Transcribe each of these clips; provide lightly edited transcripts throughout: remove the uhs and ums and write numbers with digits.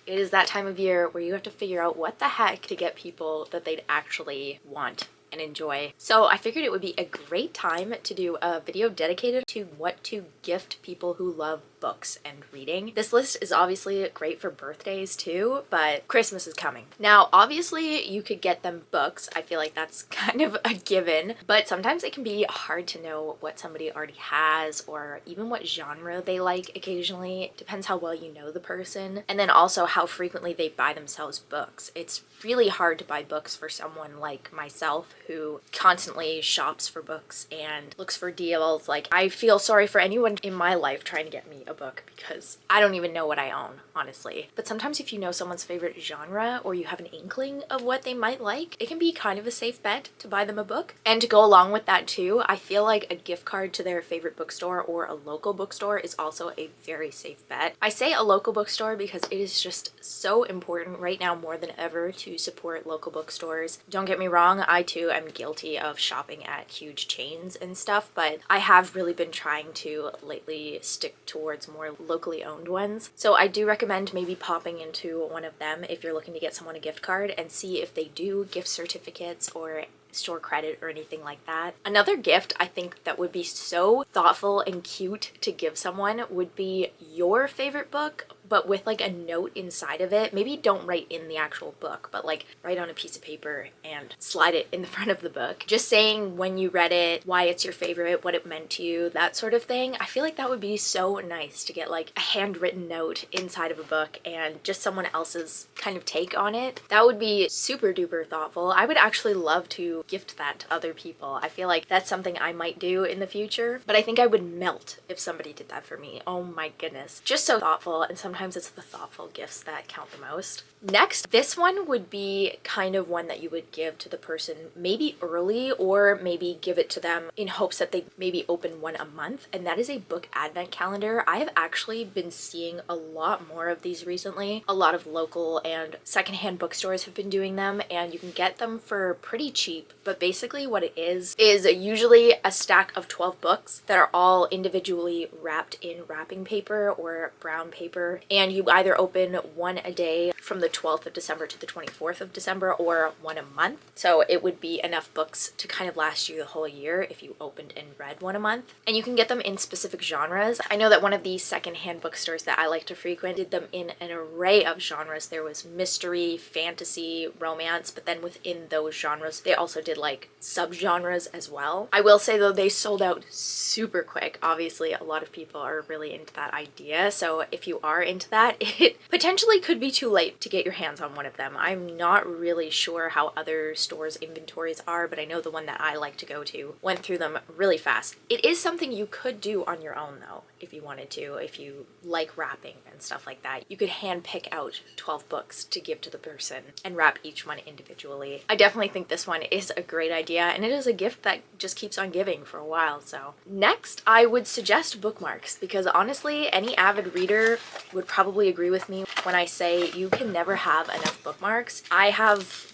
it is that time of year where you have to figure out what the heck to get people that they'd actually want and enjoy. So I figured it would be a great time to do a video dedicated to what to gift people who love books and reading. This list is obviously great for birthdays too, but Christmas is coming. Now, obviously you could get them books. I feel like that's kind of a given, but sometimes it can be hard to know what somebody already has or even what genre they like occasionally. It depends how well you know the person, and then also how frequently they buy themselves books. It's really hard to buy books for someone like myself who constantly shops for books and looks for deals. Like, I feel sorry for anyone in my life trying to get me a book because I don't even know what I own, honestly. But sometimes if you know someone's favorite genre or you have an inkling of what they might like, it can be kind of a safe bet to buy them a book. And to go along with that too, I feel like a gift card to their favorite bookstore or a local bookstore is also a very safe bet. I say a local bookstore because it is just so important right now more than ever to support local bookstores. Don't get me wrong, I too am guilty of shopping at huge chains and stuff, but I have really been trying to lately stick towards more locally owned ones. So I do recommend maybe popping into one of them if you're looking to get someone a gift card and see if they do gift certificates or store credit or anything like that. Another gift I think that would be so thoughtful and cute to give someone would be your favorite book, but with like a note inside of it. Maybe don't write in the actual book, but like write on a piece of paper and slide it in the front of the book. Just saying when you read it, why it's your favorite, what it meant to you, that sort of thing. I feel like that would be so nice to get like a handwritten note inside of a book and just someone else's kind of take on it. That would be super duper thoughtful. I would actually love to gift that to other people. I feel like that's something I might do in the future, but I think I would melt if somebody did that for me. Oh my goodness. Just so thoughtful, and sometimes it's the thoughtful gifts that count the most. Next, this one would be kind of one that you would give to the person maybe early, or maybe give it to them in hopes that they maybe open one a month, and that is a book advent calendar. I have actually been seeing a lot more of these recently. A lot of local and secondhand bookstores have been doing them, and you can get them for pretty cheap. But basically what it is usually a stack of 12 books that are all individually wrapped in wrapping paper or brown paper, and you either open one a day from the 12th of December to the 24th of December, or one a month. So it would be enough books to kind of last you the whole year if you opened and read one a month. And you can get them in specific genres. I know that one of these secondhand bookstores that I like to frequent did them in an array of genres. There was mystery, fantasy, romance, but then within those genres they also did like subgenres as well. I will say though, they sold out super quick. Obviously a lot of people are really into that idea, so if you are into that, it potentially could be too late to get your hands on one of them. I'm not really sure how other stores' inventories are, but I know the one that I like to go to went through them really fast. It is something you could do on your own though, if you wanted to, if you like wrapping and stuff like that. You could hand pick out 12 books to give to the person and wrap each one individually. I definitely think this one is a great idea, and it is a gift that just keeps on giving for a while. So next, I would suggest bookmarks, because honestly, any avid reader would probably agree with me when I say you can never have enough bookmarks. I have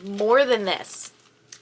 more than this,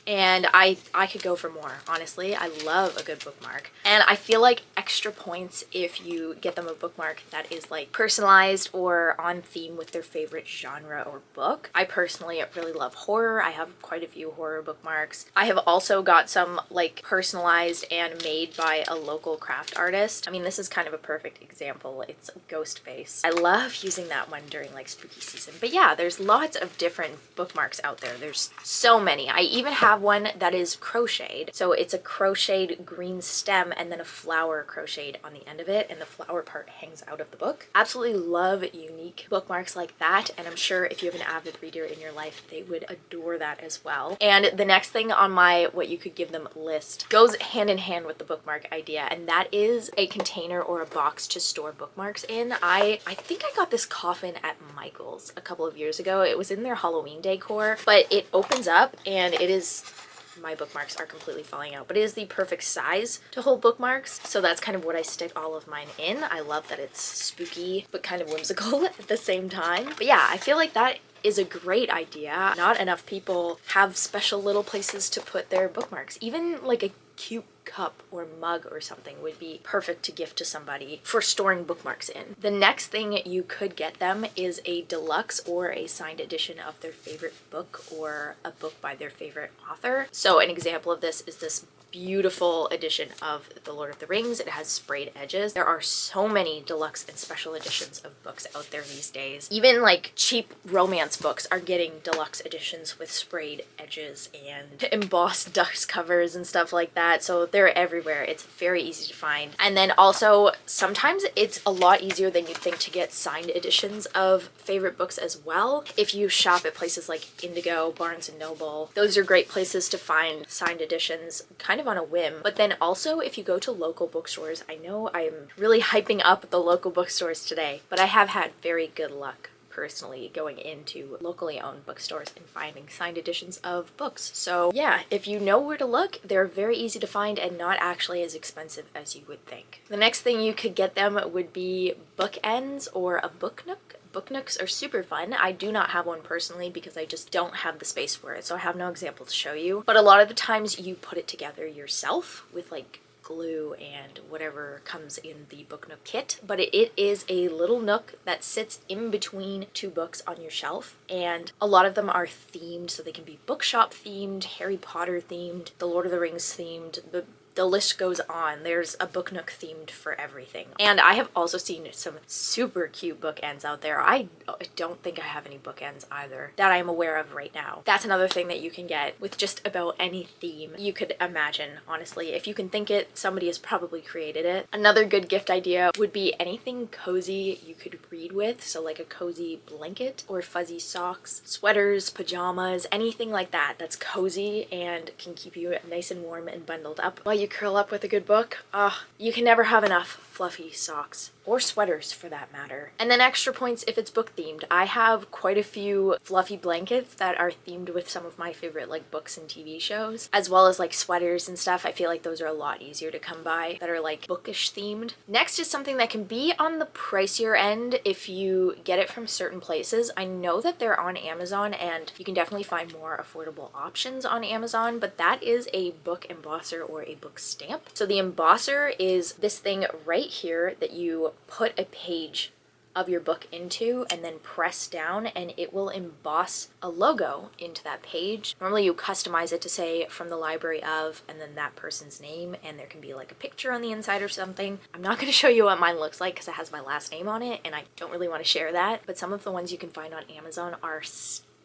and I could go for more. Honestly, I love a good bookmark, and I feel like extra points if you get them a bookmark that is like personalized or on theme with their favorite genre or book. I personally really love horror. I have quite a few horror bookmarks. I have also got some like personalized and made by a local craft artist. I mean, this is kind of a perfect example. It's a ghost face. I love using that one during like spooky season. But yeah, there's lots of different bookmarks out there. There's so many. I even have one that is crocheted. So it's a crocheted green stem and then a flower crocheted on the end of it, and the flower part hangs out of the book. Absolutely love unique bookmarks like that, and I'm sure if you have an avid reader in your life, they would adore that as well. And the next thing on my what you could give them list goes hand in hand with the bookmark idea, and that is a container or a box to store bookmarks in. I think I got this coffin at Michael's a couple of years ago. It was in their Halloween decor, but it opens up and it is, my bookmarks are completely falling out, but it is the perfect size to hold bookmarks. So that's kind of what I stick all of mine in. I love that it's spooky, but kind of whimsical at the same time. But yeah, I feel like that is a great idea. Not enough people have special little places to put their bookmarks. Even like a cute cup or mug or something would be perfect to gift to somebody for storing bookmarks in. The next thing you could get them is a deluxe or a signed edition of their favorite book or a book by their favorite author. So an example of this is this beautiful edition of The Lord of the Rings. It has sprayed edges. There are so many deluxe and special editions of books out there these days. Even like cheap romance books are getting deluxe editions with sprayed edges and embossed dust covers and stuff like that. So they're everywhere. It's very easy to find. And then also sometimes it's a lot easier than you'd think to get signed editions of favorite books as well. If you shop at places like Indigo, Barnes & Noble, those are great places to find signed editions kind of on a whim. But then also if you go to local bookstores, I know I'm really hyping up the local bookstores today, but I have had very good luck personally going into locally owned bookstores and finding signed editions of books. So yeah, if you know where to look, they're very easy to find and not actually as expensive as you would think. The next thing you could get them would be bookends or a book nook. Book nooks are super fun. I do not have one personally because I just don't have the space for it, so I have no example to show you. But a lot of the times you put it together yourself with like glue and whatever comes in the book nook kit, but it is a little nook that sits in between two books on your shelf, and a lot of them are themed, so they can be bookshop themed, Harry Potter themed, The Lord of the Rings themed, the list goes on. There's a book nook themed for everything. And I have also seen some super cute bookends out there. I don't think I have any bookends either that I'm aware of right now. That's another thing that you can get with just about any theme you could imagine, honestly. If you can think it, somebody has probably created it. Another good gift idea would be anything cozy you could read with, so like a cozy blanket or fuzzy socks, sweaters, pajamas, anything like that that's cozy and can keep you nice and warm and bundled up while you curl up with a good book. You can never have enough fluffy socks or sweaters for that matter. And then extra points if it's book themed. I have quite a few fluffy blankets that are themed with some of my favorite like books and TV shows, as well as like sweaters and stuff. I feel like those are a lot easier to come by that are like bookish themed. Next is something that can be on the pricier end if you get it from certain places. I know that they're on Amazon and you can definitely find more affordable options on Amazon, but that is a book embosser or a book stamp. So the embosser is this thing right here that you put a page of your book into and then press down and it will emboss a logo into that page. Normally you customize it to say from the library of and then that person's name, and there can be like a picture on the inside or something. I'm not going to show you what mine looks like because it has my last name on it and I don't really want to share that, but some of the ones you can find on Amazon are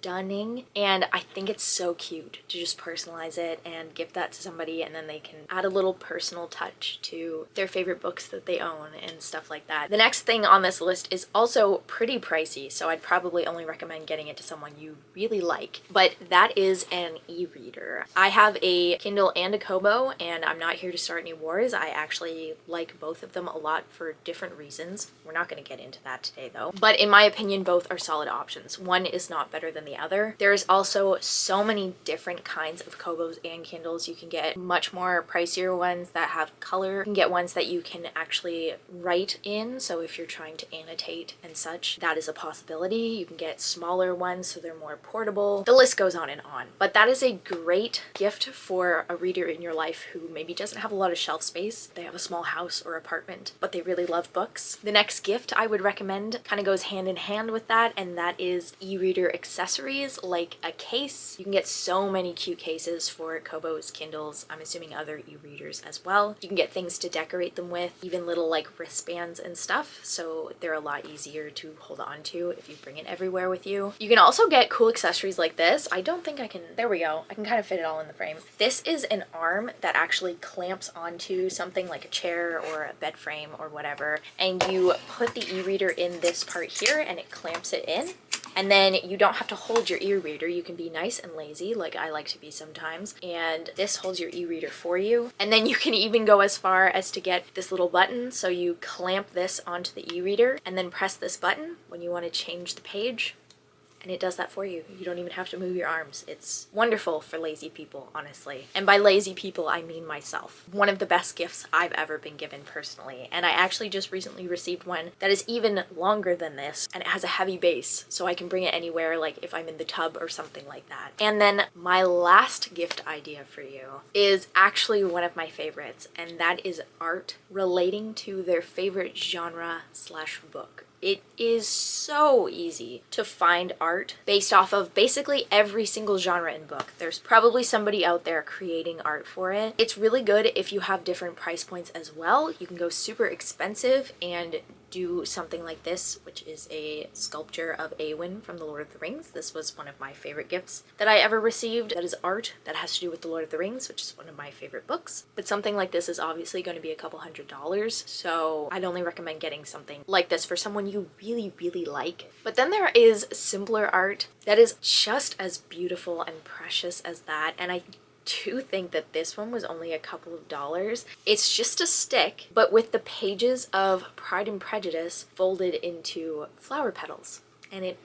stunning, and I think it's so cute to just personalize it and give that to somebody, and then they can add a little personal touch to their favorite books that they own and stuff like that. The next thing on this list is also pretty pricey, so I'd probably only recommend getting it to someone you really like, but that is an e-reader. I have a Kindle and a Kobo, and I'm not here to start any wars. I actually like both of them a lot for different reasons. We're not going to get into that today though, but in my opinion both are solid options. One is not better than the other. There's also so many different kinds of Kobos and Kindles. You can get much more pricier ones that have color. You can get ones that you can actually write in, so if you're trying to annotate and such, that is a possibility. You can get smaller ones so they're more portable. The list goes on and on. But that is a great gift for a reader in your life who maybe doesn't have a lot of shelf space. They have a small house or apartment, but they really love books. The next gift I would recommend kind of goes hand in hand with that, and that is e-reader accessories like a case. You can get so many cute cases for Kobos, Kindles, I'm assuming other e-readers as well. You can get things to decorate them with, even little like wristbands and stuff, so they're a lot easier to hold on to if you bring it everywhere with you. You can also get cool accessories like this. I don't think I can, there we go. I can kind of fit it all in the frame. This is an arm that actually clamps onto something like a chair or a bed frame or whatever, and you put the e-reader in this part here and it clamps it in. And then you don't have to hold your e-reader. You can be nice and lazy, like I like to be sometimes, and this holds your e-reader for you. And then you can even go as far as to get this little button, so you clamp this onto the e-reader and then press this button when you want to change the page, and it does that for you. You don't even have to move your arms. It's wonderful for lazy people, honestly. And by lazy people, I mean myself. One of the best gifts I've ever been given personally. And I actually just recently received one that is even longer than this, and it has a heavy base, so I can bring it anywhere, like if I'm in the tub or something like that. And then my last gift idea for you is actually one of my favorites, and that is art relating to their favorite genre slash book. It is so easy to find art based off of basically every single genre and book. There's probably somebody out there creating art for it. It's really good if you have different price points as well. You can go super expensive and do something like this, which is a sculpture of Éowyn from The Lord of the Rings. This was one of my favorite gifts that I ever received. That is art that has to do with The Lord of the Rings, which is one of my favorite books. But something like this is obviously going to be a couple $100s, so I'd only recommend getting something like this for someone you really, really like. But then there is simpler art that is just as beautiful and precious as that, and I do think that this one was only a couple of dollars. It's just a stick, but with the pages of Pride and Prejudice folded into flower petals. And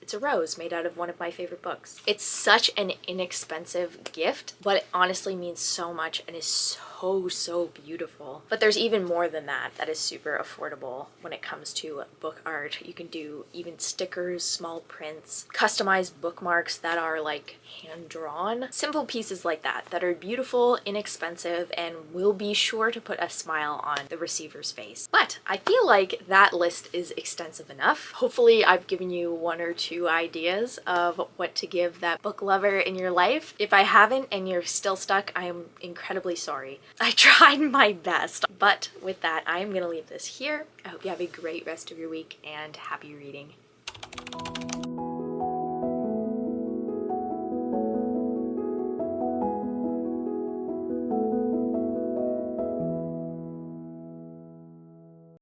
it's a rose made out of one of my favorite books. It's such an inexpensive gift, but it honestly means so much and is so beautiful. But there's even more than that that is super affordable when it comes to book art. You can do even stickers, small prints, customized bookmarks that are like hand-drawn. Simple pieces like that that are beautiful, inexpensive, and will be sure to put a smile on the receiver's face. But I feel like that list is extensive enough. Hopefully I've given you one or two ideas of what to give that book lover in your life. If I haven't and you're still stuck, I am incredibly sorry. I tried my best. But with that, I am going to leave this here. I hope you have a great rest of your week and happy reading.